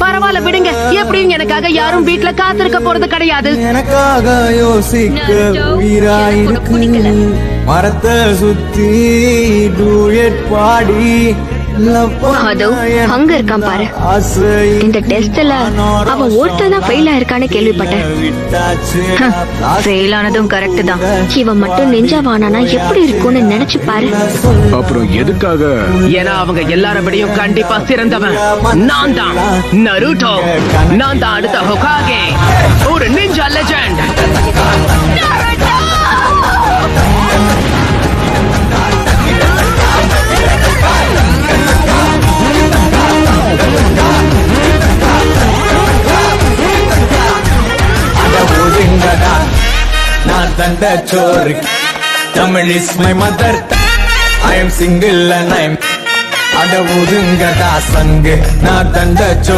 பரவாயில்ல விடுங்க, எப்படியும் எனக்காக யாரும் வீட்ல காத்திருக்க போறது கிடையாது. எனக்காக யோசிக்க உயிராயிருக்கு. மரத்தை சுத்தி டூயட் பாடி அதோ அங்க இருக்கான் பாரு. இந்த டெஸ்ட்ல அவன் ஒருத்தன் தான் ஃபெயில் ஆயிருக்கான்னு கேள்விப்பட்டேன். ஃபெயில் ஆனதும் கரெக்ட் தான். இவன் மட்டும் நெஞ்சாவானா எப்படி இருக்கும்னு நினைச்சு பாரு. அப்புறம் எதுக்காக? ஏன்னா அவங்க எல்லாரபடியும் கண்டிப்பா சிறந்தவன். நான் தான் நருட்டோ. நான் தான் அடுத்த ஹோகாகே, ஒரு நிஞ்சா லெஜெண்ட். நான் தந்த சோறு. Tamil is my mother. I am single and I am அட ஒதுங்கடா சங்கு. நான் தந்த சோறு.